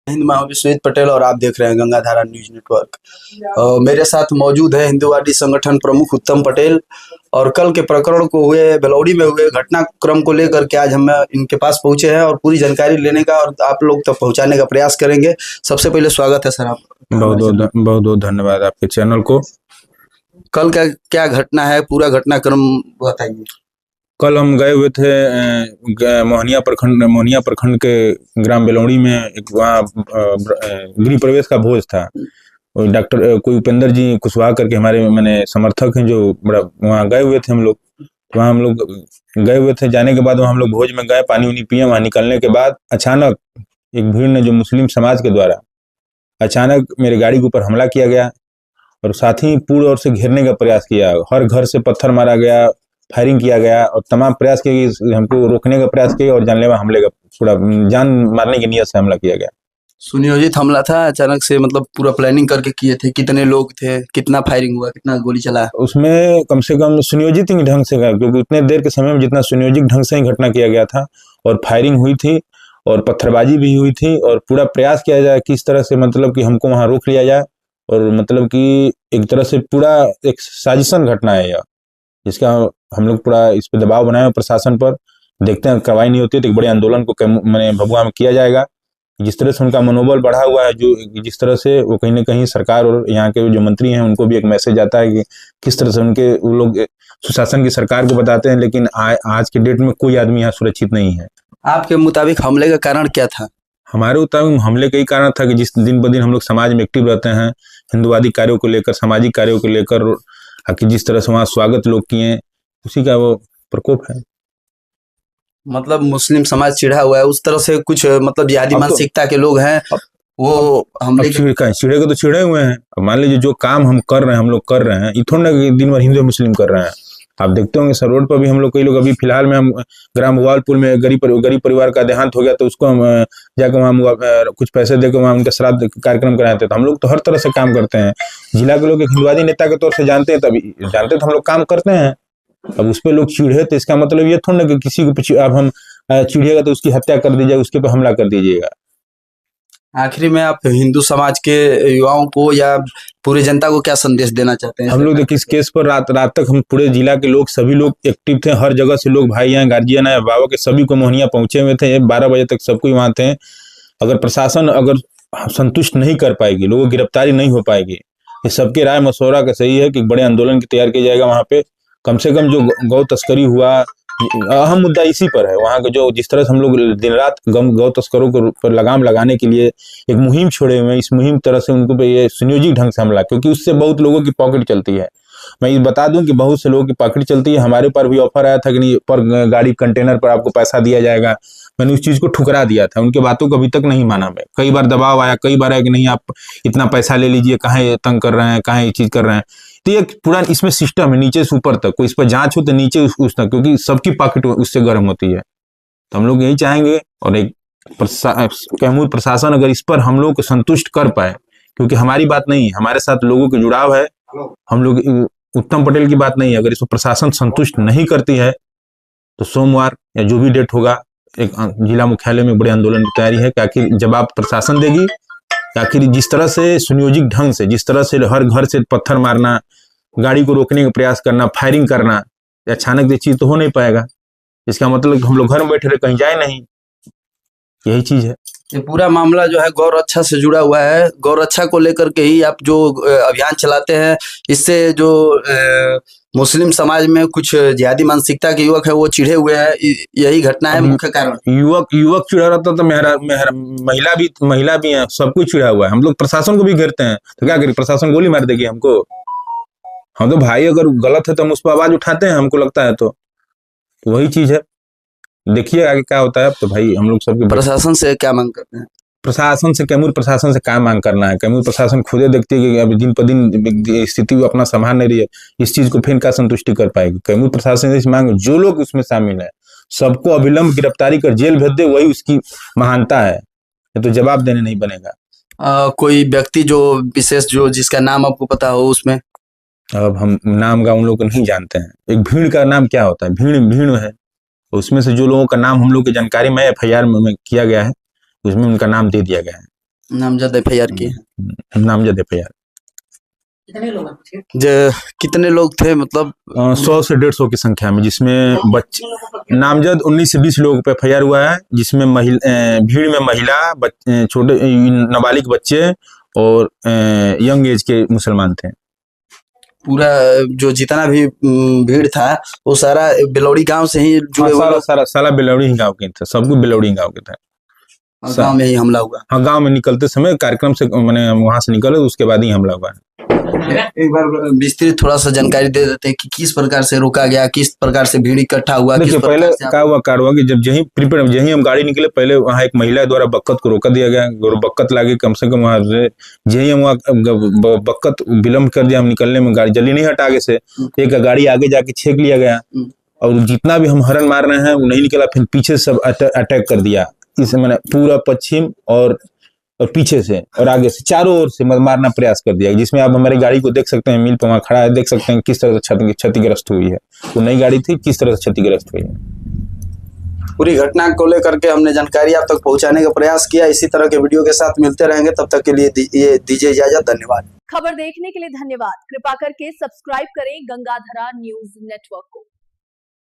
हिंद, मैं हूं विश्वजीत पटेल और आप देख रहे हैं गंगाधारा न्यूज नेटवर्क। मेरे साथ मौजूद है हिंदुवादी संगठन प्रमुख उत्तम पटेल। और कल के प्रकरण को हुए बेलौड़ी में हुए घटनाक्रम को लेकर के आज हम इनके पास पहुंचे हैं और पूरी जानकारी लेने का और आप लोग तक पहुंचाने का प्रयास करेंगे। सबसे पहले स्वागत है सर आप। बहुत बहुत धन्यवाद आपके चैनल को। कल का क्या घटना है, पूरा घटनाक्रम बताइए। कल हम गए हुए थे मोहनिया प्रखंड के ग्राम बेलौड़ी में। एक वहाँ गृह प्रवेश का भोज था। डॉक्टर कोई उपेंद्र जी कुशवाहा करके हमारे मैंने समर्थक हैं, जो बड़ा वहाँ गए हुए थे हम लोग। वहाँ हम लोग गए हुए थे, जाने के बाद वहाँ हम लोग भोज में गए, पानी उनी पिए। वहाँ निकलने के बाद अचानक एक भीड़ ने, जो मुस्लिम समाज के द्वारा, अचानक मेरे गाड़ी के ऊपर हमला किया गया और साथ ही पूरी ओर से घेरने का प्रयास किया। हर घर से पत्थर मारा गया, फायरिंग किया गया और तमाम प्रयास किए कि हमको रोकने का प्रयास किया और जानलेवा हमले का, पूरा जान मारने की नीयत से हमला किया गया। सुनियोजित हमला था अचानक से, मतलब पूरा प्लानिंग करके किए थे? कितने लोग थे, कितना फायरिंग हुआ, कितना गोली चला? उसमें कम से कम सुनियोजित ही ढंग से, क्योंकि उतने देर के समय में जितना सुनियोजित ढंग से ही घटना किया गया था और फायरिंग हुई थी और पत्थरबाजी भी हुई थी और पूरा प्रयास किया जाए किस तरह से, मतलब कि हमको वहाँ रोक लिया जाए। और मतलब कि एक तरह से पूरा एक साजिशन घटना है यह, जिसका हम लोग पूरा इस पर दबाव बनाए प्रशासन पर। देखते हैं कार्रवाई नहीं होती है तो एक बड़े आंदोलन को मैंने भभुआ में किया जाएगा। जिस तरह से उनका मनोबल बढ़ा हुआ है, जो जिस तरह से वो कहीं ना कहीं सरकार और यहाँ के जो मंत्री हैं उनको भी एक मैसेज आता है कि किस तरह से उनके वो लोग सुशासन की सरकार को बताते हैं, लेकिन आज के डेट में कोई आदमी यहाँ सुरक्षित नहीं है। आपके मुताबिक हमले का कारण क्या था? हमारे मुताबिक हमले का ही कारण था कि जिस दिन ब दिन हम लोग समाज में एक्टिव रहते हैं, हिंदुवादी कार्यों को लेकर, सामाजिक कार्यों को लेकर, कि जिस तरह से वहाँ स्वागत लोग किए, उसी का वो प्रकोप है। मतलब मुस्लिम समाज चिढ़ा हुआ है उस तरह से, कुछ मतलब जिहादी मानसिकता के लोग हैं वो हमले चिढ़े तो चिढ़े हुए हैं। अब मान लीजिए जो काम हम कर रहे हैं, हम लोग कर रहे हैं, ये थोड़ा ना दिन भर हिंदू मुस्लिम कर रहे हैं। आप देखते होंगे सर, रोड पर भी हम लोग, कई लोग, अभी फिलहाल में हम ग्राम वालपुर में गरीब परिवार का देहांत हो गया तो उसको हम जाकर वहाँ कुछ पैसे देकर वहाँ उनका श्राद्ध कार्यक्रम कराए थे। तो हम लोग तो हर तरह से काम करते हैं। जिला के लोग एक हिंदुवादी नेता के तौर से जानते हैं, तभी जानते तो हम लोग काम करते हैं। अब उस पर लोग चिढ़े तो इसका मतलब ये थोड़ा ना कि किसी को अब हम चिढ़िएगा तो उसकी हत्या कर दीजिएगा, उसके ऊपर हमला कर दीजिएगा। आखिरी में आप हिंदू समाज के युवाओं को या पूरी जनता को क्या संदेश देना चाहते हैं? हम लोग देखिए इस केस पर रात तक हम पूरे जिला के लोग, सभी लोग एक्टिव थे। हर जगह से लोग, भाई हैं, गार्जियन है, बाबा के, सभी को मोहनिया पहुंचे हुए थे। 12 बजे तक सब कोई वहाँ थे। अगर प्रशासन अगर संतुष्ट नहीं कर पाएगी, लोगों की गिरफ्तारी नहीं हो पाएगी, ये सबके राय मशवरा का सही है कि बड़े आंदोलन की तैयार किया जाएगा। वहाँ पे कम से कम जो गौ तस्करी हुआ, अहम मुद्दा इसी पर है। वहाँ के जो जिस तरह से हम लोग दिन रात गौ तस्करों को पर लगाम लगाने के लिए एक मुहिम छोड़े हुए हैं, इस मुहिम तरह से उनको पे ये सुनियोजित ढंग से हमला, क्योंकि उससे बहुत लोगों की पॉकेट चलती है। मैं ये बता दूं कि बहुत से लोगों की पॉकेट चलती है। हमारे पर भी ऑफर आया था कि नहीं, पर गाड़ी कंटेनर पर आपको पैसा दिया जाएगा। मैंने उस चीज को ठुकरा दिया था, उनके बातों को अभी तक नहीं माना। मैं कई बार दबाव आया, कई बार आया कि नहीं आप इतना पैसा ले लीजिए, कहाँ तंग कर रहे हैं, कहाँ ये चीज कर रहे हैं। तो ये पूरा इसमें सिस्टम है, नीचे से ऊपर तक। कोई इस पर जांच हो तो नीचे उस तक, क्योंकि सबकी पॉकेट उससे गर्म होती है। तो हम लोग यही चाहेंगे, और एक कैमूर प्रशासन अगर इस पर हम लोग को संतुष्ट कर पाए, क्योंकि हमारी बात नहीं है, हमारे साथ लोगों के जुड़ाव है, हम लोग उत्तम पटेल की बात नहीं है। अगर इसको प्रशासन संतुष्ट नहीं करती है तो सोमवार या जो भी डेट होगा, एक जिला मुख्यालय में बड़े आंदोलन की तैयारी है। कि आखिर जवाब प्रशासन देगी, आखिर जिस तरह से सुनियोजित ढंग से, जिस तरह से हर घर से पत्थर मारना, गाड़ी को रोकने का प्रयास करना, फायरिंग करना, अचानक ये चीज तो हो नहीं पाएगा। इसका मतलब हम लोग घर में बैठे रहे, कहीं जाए नहीं, यही चीज है। ये पूरा मामला जो है गौ रक्षा से जुड़ा हुआ है। गौ रक्षा को लेकर के ही आप जो अभियान चलाते हैं, इससे जो मुस्लिम समाज में कुछ जिहादी मानसिकता के युवक है वो चिढ़े हुए हैं, यही घटना है मुख्य कारण। युवक चिढ़ा रहता तो महिला भी है, सब कुछ चिढ़ा हुआ है। हम लोग प्रशासन को भी घेरते हैं तो क्या करें, प्रशासन गोली मार देगी हमको? हम तो भाई अगर गलत है तो हम उस पर आवाज उठाते हैं, हमको लगता है तो वही चीज है। देखिए आगे क्या होता है। तो भाई हम लोग सबके प्रशासन से क्या मांग करते हैं? प्रशासन से, कैमूर प्रशासन से क्या मांग करना है? कैमूर प्रशासन खुदे देखती है कि अभी दिन पर दिन स्थिति अपना संभाल नहीं रही है, इस चीज को फिर क्या संतुष्टि कर पाएगी? कैमूर प्रशासन से मांग, जो लोग उसमें शामिल है सबको अविलंब गिरफ्तारी कर जेल भेज दे, वही उसकी महानता है। तो जवाब देने नहीं बनेगा। कोई व्यक्ति जो विशेष, जो जिसका नाम आपको पता हो उसमें? अब हम नाम का उन लोग को नहीं जानते हैं। एक भीड़ का नाम क्या होता है? भीड़ है, उसमें से जो लोगों का नाम हम लोग की जानकारी में FIR में किया गया है, उसमें उनका नाम दे दिया गया है। नामजद FIR की है। नामजद FIR। कितने लोग थे मतलब? 100 से 150 की संख्या में, जिसमें बच्चे नामजद 19 से 20 लोगों पे FIR हुआ है, जिसमें भीड़ में महिला, छोटे नाबालिग बच्चे और यंग एज के मुसलमान थे। पूरा जो जितना भी भीड़ था वो सारा बेलौड़ी गांव से ही जुड़े हुए? सारा बेलौड़ी ही गांव के थे, सब कुछ बेलौड़ी गांव के थे। गांव में ही हमला हुआ? हाँ, गांव में निकलते समय कार्यक्रम से मैंने वहां से निकले, उसके बाद ही हमला हुआ है। एक बार विस्तृत थोड़ा सा जानकारी दे देते हैं कि किस प्रकार से रोका गया, किस प्रकार से भीड़ इकट्ठा हुआ? देखिए, पहले क्या हुआ कि जब यही हम गाड़ी निकले, पहले वहाँ एक महिला द्वारा बक्कत को रोका दिया गया, और बक्कत लागे कम से कम वहाँ से यही हम बक्कत विलम्ब कर दिया, हम निकलने में गाड़ी जल्दी नहीं हटा आगे से, एक गाड़ी आगे जाके छेक लिया गया, और जितना भी हम हरन मार रहे हैं वो नहीं निकला, फिर पीछे सब अटैक कर दिया। इस मैंने पूरा पश्चिम और पीछे से और आगे से चारों ओर से मारना प्रयास कर दिया, जिसमें आप हमारी गाड़ी को देख सकते हैं, मिल पर वहाँ खड़ा है, देख सकते हैं किस तरह से क्षतिग्रस्त हुई है। वो नई गाड़ी थी, किस तरह से क्षतिग्रस्त हुई है। पूरी घटना को लेकर के हमने जानकारी आप तक पहुंचाने का प्रयास किया। इसी तरह के वीडियो के साथ मिलते रहेंगे, तब तक के लिए दीजिए इजाजत। धन्यवाद। खबर देखने के लिए धन्यवाद। कृपा करके सब्सक्राइब करें गंगाधरा न्यूज नेटवर्क को।